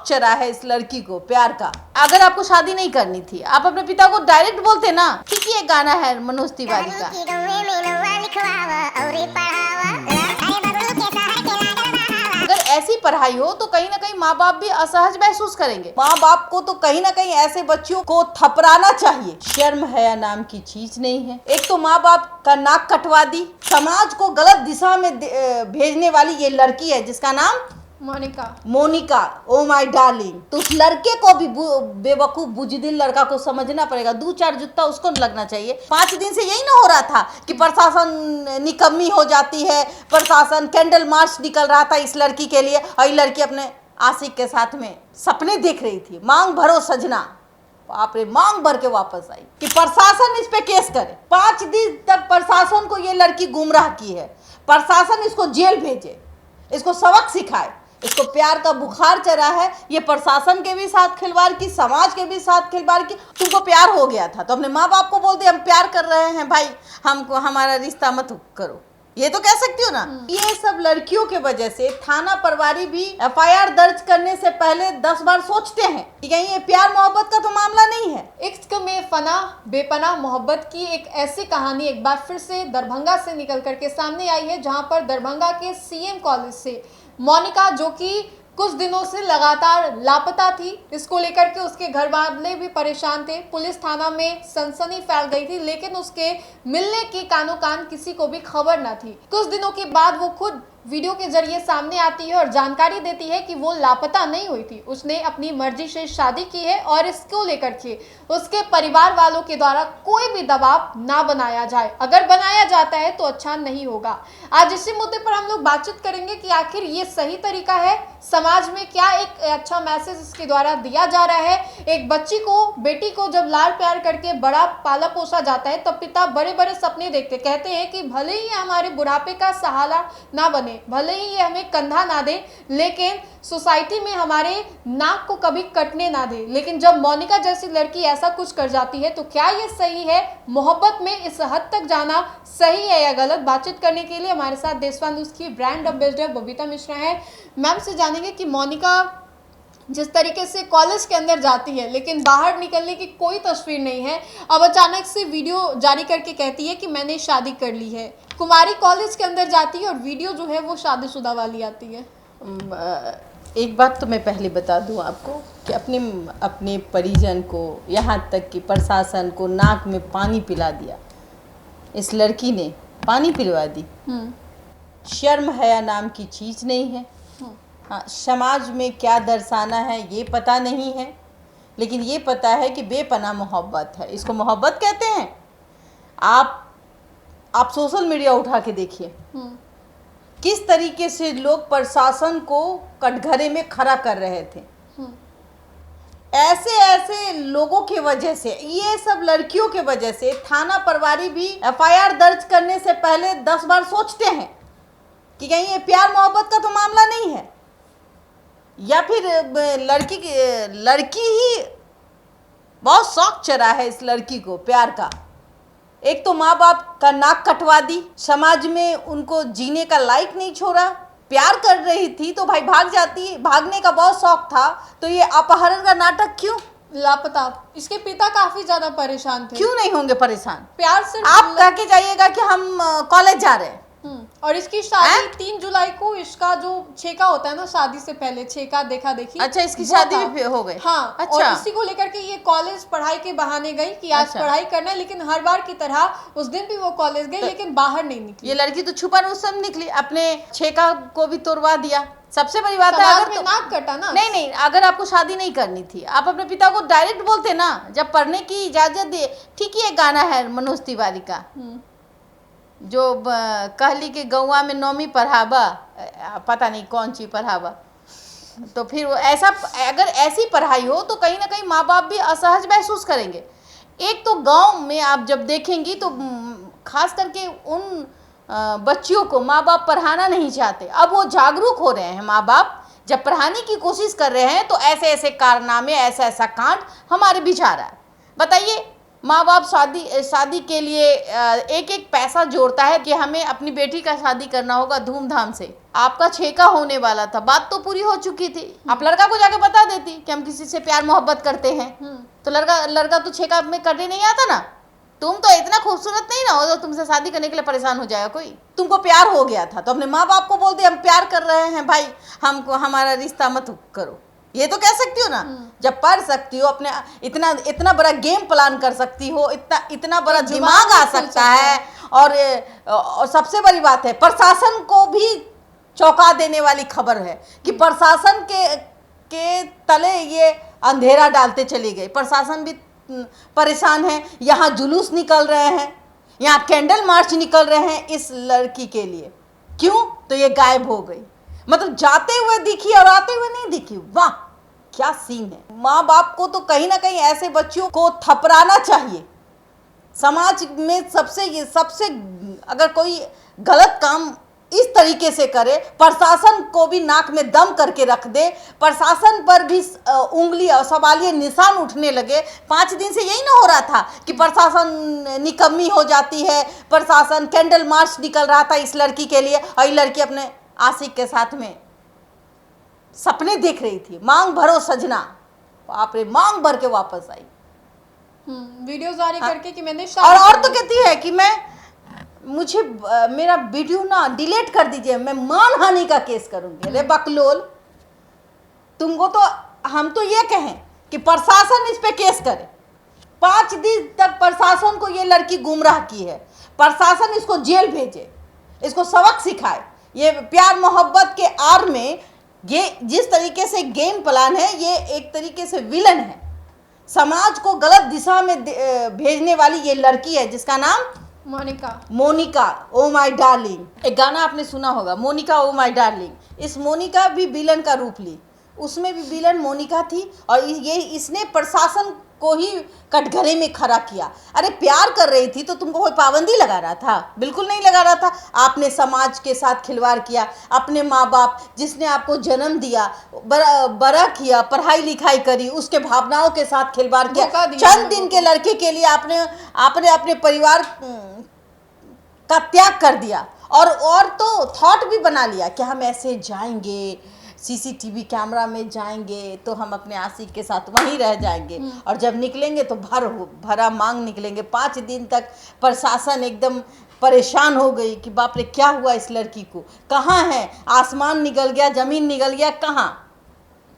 चढ़ा है इस लड़की को प्यार का। अगर आपको शादी नहीं करनी थी, आप अपने पिता को डायरेक्ट बोलते ना। ठीक है, गाना है मनोज तिवारी का। अगर ऐसी पढ़ाई हो तो कहीं ना कहीं माँ बाप भी असहज महसूस करेंगे। माँ बाप को तो कहीं ना कहीं ऐसे बच्चों को थपराना चाहिए। शर्म हया नाम की चीज नहीं है। एक तो माँ बाप का नाक कटवा दी, समाज को गलत दिशा में भेजने वाली ये लड़की है जिसका नाम मोनिका। Oh my darling. तो उस लड़के को भी बेवकूफ बुजदिल लड़का को समझना पड़ेगा। 2-4 जुत्ता उसको लगना चाहिए। 5 दिन से यही ना हो रहा था कि प्रशासन निकम्मी हो जाती है, प्रशासन कैंडल मार्च निकल रहा था इस लड़की के लिए, और ये लड़की अपने आशिक के साथ में सपने देख रही थी। मांग भरो सजना, बाप रे, मांग भर के वापस आई कि प्रशासन इस पे केस करे। 5 दिन तक प्रशासन को ये लड़की गुमराह की है। प्रशासन इसको जेल भेजे, इसको सबक सिखाए। इसको प्यार का बुखार चढ़ा है। ये प्रशासन के भी साथ खिलवाड़ की, समाज के भी साथ खिलवाड़ की। तुमको प्यार हो गया था तो अपने माँ बाप को बोल दे हम प्यार कर रहे हैं भाई, हमको हमारा रिश्ता मत करो, ये तो कह सकती हो ना। ये सब लड़कियों के वजह से थाना प्रभारी भी FIR दर्ज करने से पहले 10 बार सोचते हैं कि कहीं ये प्यार मोहब्बत का तो मामला नहीं है। इश्क में फना बेपनाह मोहब्बत की एक ऐसी कहानी एक बार फिर से दरभंगा से निकल करके सामने आई है, जहां पर दरभंगा के CM कॉलेज से मोनिका, जो कि कुछ दिनों से लगातार लापता थी, इसको लेकर के उसके घर वाले भी परेशान थे। पुलिस थाना में सनसनी फैल गई थी, लेकिन उसके मिलने की कानो कान किसी को भी खबर न थी। कुछ दिनों के बाद वो खुद वीडियो के जरिए सामने आती है और जानकारी देती है कि वो लापता नहीं हुई थी, उसने अपनी मर्जी से शादी की है और इसको लेकर के उसके परिवार वालों के द्वारा कोई भी दबाव ना बनाया जाए। अगर बनाया जाता है तो अच्छा नहीं होगा। आज इसी मुद्दे पर हम लोग बातचीत करेंगे कि आखिर ये सही तरीका है, समाज में क्या एक अच्छा मैसेज इसके द्वारा दिया जा रहा है। एक बच्ची को, बेटी को जब लाड प्यार करके बड़ा पाला पोसा जाता है तब पिता बड़े बड़े सपने देखते, कहते हैं कि भले ही हमारे बुढ़ापे का सहारा ना बने, भले ही ये हमें कंधा ना दे, लेकिन सोसाइटी में हमारे नाक को कभी कटने ना दे। लेकिन जब मोनिका जैसी लड़की ऐसा कुछ कर जाती है तो क्या ये सही है? मोहब्बत में इस हद तक जाना सही है या गलत? बातचीत करने के लिए हमारे साथ देशवा न्यूज़ की ब्रांड एम्बेसडर बबीता मिश्रा है। मैम से जानेंगे कि मोनिका जिस तरीके से कॉलेज के अंदर जाती है लेकिन बाहर निकलने की कोई तस्वीर नहीं है, अब अचानक से वीडियो जारी करके कहती है कि मैंने शादी कर ली है। कुमारी कॉलेज के अंदर जाती है और वीडियो जो है वो शादीशुदा वाली आती है। एक बात तो मैं पहले बता दूं आपको कि अपने परिजन को, यहाँ तक कि प्रशासन को नाक में पानी पिला दिया। इस लड़की ने पानी पिलवा दी। शर्म हया नाम की चीज़ नहीं है। हाँ, समाज में क्या दर्शाना है ये पता नहीं है, लेकिन ये पता है कि बेपनाह मोहब्बत है, इसको मोहब्बत कहते हैं। आप सोशल मीडिया उठा के देखिए किस तरीके से लोग प्रशासन को कटघरे में खड़ा कर रहे थे। ऐसे लोगों की वजह से, ये सब लड़कियों के वजह से थाना प्रभारी भी FIR दर्ज करने से पहले 10 बार सोचते हैं कि कहीं ये प्यार मोहब्बत का तो मामला नहीं है, या फिर लड़की ही बहुत शौक चढ़ा है इस लड़की को प्यार का। एक तो माँ बाप का नाक कटवा दी, समाज में उनको जीने का लायक नहीं छोड़ा। प्यार कर रही थी तो भाई भाग जाती, भागने का बहुत शौक था, तो ये अपहरण का नाटक क्यों? लापता। इसके पिता काफी ज्यादा परेशान थे। क्यों नहीं होंगे परेशान? प्यार से आप कह के जाइएगा कि हम कॉलेज जा रहे हैं। और इसकी शादी 3 जुलाई को, इसका जो छेका होता है ना शादी से पहले, छेका देखा देखी। अच्छा, इसकी शादी भी हो गई? हाँ। अच्छा। और इसी को लेकर के ये कॉलेज पढ़ाई के बहाने गई कि आज पढ़ाई करना है, लेकिन हर बार की तरह उस दिन भी वो कॉलेज गई, लेकिन बाहर नहीं निकली। ये लड़की तो छुपा रुस्तम निकली, अपने छेका को भी तोड़वा दिया। सबसे बड़ी बात है, अगर नाक कटा ना। नहीं, अगर आपको शादी नहीं करनी थी, आप अपने पिता को डायरेक्ट बोलते ना, जब पढ़ने की इजाजत दे। ठीक है, गाना है मनोज तिवारी का, जो कहली के गौवा में 9वीं पढ़ावा, पता नहीं कौन सी पढ़ावा। तो फिर ऐसा, अगर ऐसी पढ़ाई हो तो कहीं ना कहीं माँ बाप भी असहज महसूस करेंगे। एक तो गांव में आप जब देखेंगी तो खास करके उन बच्चियों को माँ बाप पढ़ाना नहीं चाहते। अब वो जागरूक हो रहे हैं, माँ बाप जब पढ़ाने की कोशिश कर रहे हैं तो ऐसे कारनामे, ऐसा कांड हमारे बीच आ रहा है। बताइए, माँ बाप शादी के लिए एक एक पैसा जोड़ता है कि हमें अपनी बेटी का शादी करना होगा धूमधाम से। आपका छेका होने वाला था, बात तो पूरी हो चुकी थी। आप लड़का को जाके बता देती कि हम किसी से प्यार मोहब्बत करते हैं, तो लड़का तो छेका में करने नहीं आता ना। तुम तो इतना खूबसूरत नहीं ना हो तो तुमसे शादी करने के लिए परेशान हो जाएगा कोई। तुमको प्यार हो गया था तो अपने माँ बाप को बोल दे हम प्यार कर रहे हैं भाई, हमको हमारा रिश्ता मत करो, ये तो कह सकती हो ना। जब पढ़ सकती हो, अपने इतना बड़ा गेम प्लान कर सकती हो, इतना बड़ा दिमाग आ सकता है। और सबसे बड़ी बात है, प्रशासन को भी चौंका देने वाली खबर है कि प्रशासन के तले ये अंधेरा डालते चली गई। प्रशासन भी परेशान है, यहाँ जुलूस निकल रहे हैं, यहाँ कैंडल मार्च निकल रहे हैं इस लड़की के लिए। क्यों? तो ये गायब हो गई, मतलब जाते हुए दिखी और आते हुए नहीं दिखी। वाह क्या सीन है। माँ बाप को तो कहीं ना कहीं ऐसे बच्चों को थपराना चाहिए। समाज में सबसे अगर कोई गलत काम इस तरीके से करे, प्रशासन को भी नाक में दम करके रख दे, प्रशासन पर भी उंगली और सवालिया निशान उठने लगे। 5 दिन से यही ना हो रहा था कि प्रशासन निकम्मी हो जाती है, प्रशासन कैंडल मार्च निकल रहा था इस लड़की के लिए, और ये लड़की अपने आशिक के साथ में सपने देख रही थी। मांग भरो सजना, बाप रे, मांग भर के वापस आई। वीडियो जारी करके कि मैंने और तो कहती है कि मुझे मेरा वीडियो ना डिलीट कर दीजिए, मैं मानहानि का केस करूंगी। अरे बकलोल, तुमको तो हम तो ये कहें कि प्रशासन इस पे केस करे। 5 दिन तक प्रशासन को ये लड़की गुमराह की है, प्रशासन इसको जेल भेजे, इसको सबक सिखाए। ये प्यार मोहब्बत के आड़ में ये जिस तरीके से गेम प्लान है, ये एक तरीके से विलन है। समाज को गलत दिशा में भेजने वाली ये लड़की है जिसका नाम मोनिका ओ माय डार्लिंग। एक गाना आपने सुना होगा, मोनिका ओ माय डार्लिंग। इस मोनिका भी विलन का रूप ली, उसमें भी विलन मोनिका थी, और इसने प्रशासन को ही कटघरे में खड़ा किया। अरे प्यार कर रही थी तो तुमको कोई पाबंदी लगा रहा था? बिल्कुल नहीं लगा रहा था। आपने समाज के साथ खिलवाड़ किया, अपने माँ बाप जिसने आपको जन्म दिया, बड़ा किया, पढ़ाई लिखाई करी, उसके भावनाओं के साथ खिलवाड़ किया। चंद दिन के लड़के के लिए आपने अपने परिवार का त्याग कर दिया, और तो थॉट भी बना लिया कि हम ऐसे जाएंगे, सीसीटीवी कैमरा में जाएंगे तो हम अपने आशिक के साथ वहीं रह जाएंगे, और जब निकलेंगे तो भरा मांग निकलेंगे। 5 दिन तक प्रशासन एकदम परेशान हो गई कि बाप रे क्या हुआ इस लड़की को, कहाँ है, आसमान निकल गया, जमीन निकल गया, कहाँ।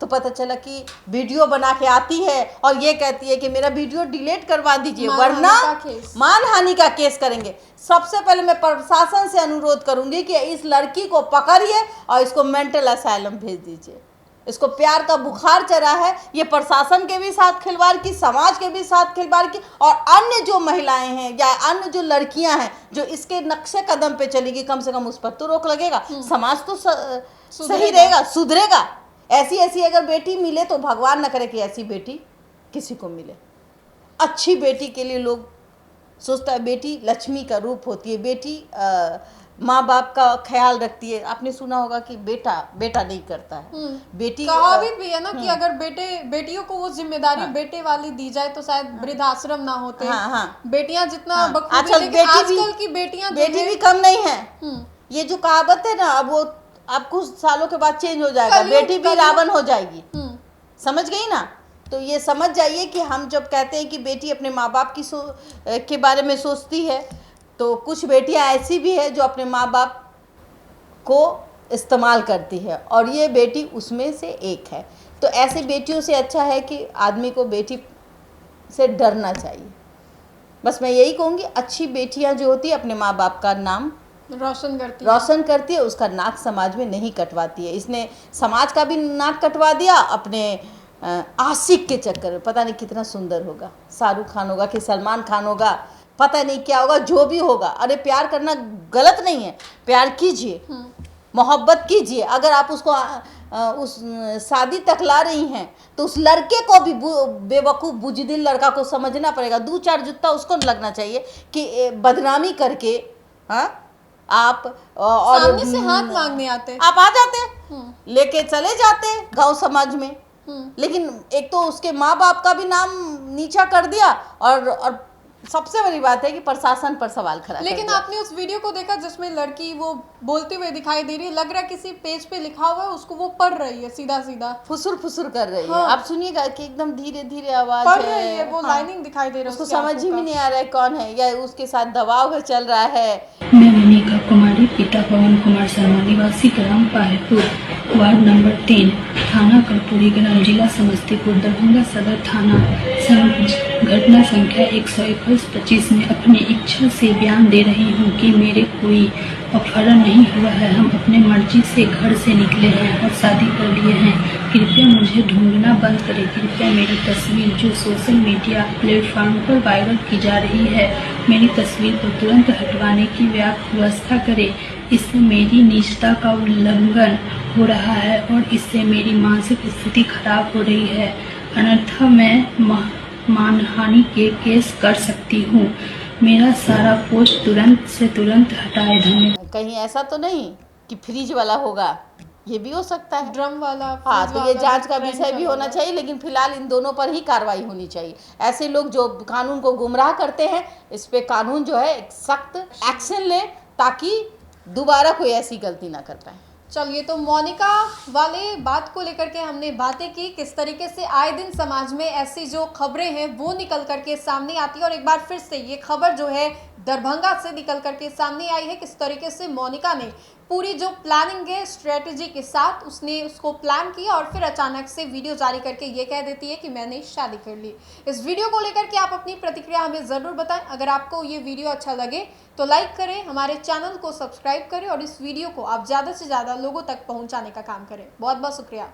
तो पता चला कि वीडियो बना के आती है और ये कहती है कि मेरा वीडियो डिलीट करवा दीजिए वरना मानहानि का केस करेंगे। सबसे पहले मैं प्रशासन से अनुरोध करूंगी कि इस लड़की को पकड़िए और इसको मेंटल असाइलम भेज दीजिए। इसको प्यार का बुखार चढ़ा है। ये प्रशासन के भी साथ खिलवाड़ की, समाज के भी साथ खिलवाड़ की, और अन्य जो महिलाएं हैं या अन्य जो लड़कियां हैं जो इसके नक्शे कदम पे चलेगी, कम से कम उस पर तो रोक लगेगा। समाज तो सही रहेगा, सुधरेगा। ऐसी अगर बेटी मिले तो भगवान न करे कि ऐसी बेटी किसी को मिले। अच्छी बेटी के लिए लोग सोचता है बेटी लक्ष्मी का रूप होती है, बेटी माँ बाप का ख्याल रखती है। आपने सुना होगा कि बेटा नहीं करता है, बेटी कहावत भी है ना कि अगर बेटियों को वो जिम्मेदारी बेटे वाली दी जाए तो शायद वृद्धाश्रम ना होते। बेटियां जितना आजकल की बेटी भी कम नहीं है। ये जो कहावत है ना, अब कुछ सालों के बाद चेंज हो जाएगा, बेटी भी रावण हो जाएगी। समझ गई ना? तो ये समझ जाइए कि हम जब कहते हैं कि बेटी अपने माँ बाप के बारे में सोचती है, तो कुछ बेटियां ऐसी भी है जो अपने माँ बाप को इस्तेमाल करती है, और ये बेटी उसमें से एक है। तो ऐसी बेटियों से अच्छा है कि आदमी को बेटी से डरना चाहिए। बस मैं यही कहूँगी, अच्छी बेटियां जो होती है अपने माँ बाप का नाम रोशन करती है, उसका नाक समाज में नहीं कटवाती है। इसने समाज का भी नाक कटवा दिया अपने आशिक के चक्कर में। पता नहीं कितना सुंदर होगा, शाहरुख खान होगा कि सलमान खान होगा, पता नहीं क्या होगा, जो भी होगा। अरे प्यार करना गलत नहीं है, प्यार कीजिए, मोहब्बत कीजिए। अगर आप उसको उस शादी तक ला रही हैं तो उस लड़के को भी बेवकूफ़ बुजदिल लड़का को समझना पड़ेगा। 2-4 जुत्ता उसको लगना चाहिए कि बदनामी करके आप और सामने से हाथ मांगने आते, आप आ जाते, लेके चले जाते गांव समाज में। लेकिन एक तो उसके माँ बाप का भी नाम नीचा कर दिया, और सबसे बड़ी बात है कि प्रशासन पर सवाल खड़ा कर लेकिन दिया। आपने उस वीडियो को देखा जिसमें लड़की वो बोलते हुए दिखाई दे रही है, लग रहा है किसी पेज पे लिखा हुआ है, उसको वो पढ़ रही है सीधा सीधा फुसुर फुसुर कर रही हाँ। है। आप सुनिएगा कि एकदम धीरे धीरे आवाज पढ़ रही है, वो हाँ। लाइनिंग दिखाई दे रहा है उसको उसकी समझ आंखों ही का। में नहीं आ रहा है कौन है, या उसके साथ दबाव है चल रहा है। मैं मनिका कुमारी, पिता पवन कुमार शर्मा, निवासी ग्राम पाहेपुर, वार्ड नंबर 3, थाना कर्पूरीग्राम, जिला समस्तीपुर, दरभंगा सदर थाना, घटना संख्या 121-25 में अपनी इच्छा से बयान दे रही हूँ कि मेरे कोई अपहरण नहीं हुआ है। हम अपने मर्जी से घर से निकले हैं और शादी कर लिए हैं। कृपया मुझे ढूंढना बंद करें। कृपया मेरी तस्वीर जो सोशल मीडिया प्लेटफॉर्म पर वायरल की जा रही है, मेरी तस्वीर को तुरंत हटवाने की व्यवस्था करें। इससे मेरी निजता का उल्लंघन हो रहा है और इससे मेरी मानसिक स्थिति खराब हो रही है। अन्यथा मैं मानहानि के केस कर सकती हूँ। मेरा सारा पोस्ट तुरंत से तुरंत हटाए। धन्यवाद। कहीं ऐसा तो नहीं कि फ्रिज वाला होगा, ये भी हो सकता है। ड्रम वाला, हाँ, फ्रिज तो ये वाला, जांच का ट्रेंड विषय भी चल होना रहा है। चाहिए, लेकिन फिलहाल इन दोनों पर ही कार्रवाई होनी चाहिए। ऐसे लोग जो कानून को गुमराह करते हैं, इस पे कानून जो है एक सख्त एक्शन ले, ताकि दोबारा कोई ऐसी गलती ना कर पाए। चलिए, तो मोनिका वाले बात को लेकर के हमने बातें की, किस तरीके से आए दिन समाज में ऐसी जो खबरें हैं वो निकल करके सामने आती है, और एक बार फिर से ये खबर जो है दरभंगा से निकल करके सामने आई है। किस तरीके से मोनिका ने पूरी जो प्लानिंग है, स्ट्रेटेजी के साथ उसने उसको प्लान किया और फिर अचानक से वीडियो जारी करके ये कह देती है कि मैंने शादी कर ली। इस वीडियो को लेकर के आप अपनी प्रतिक्रिया हमें ज़रूर बताएं। अगर आपको ये वीडियो अच्छा लगे तो लाइक करें, हमारे चैनल को सब्सक्राइब करें और इस वीडियो को आप ज़्यादा से ज़्यादा लोगों तक पहुँचाने का काम करें। बहुत बहुत शुक्रिया।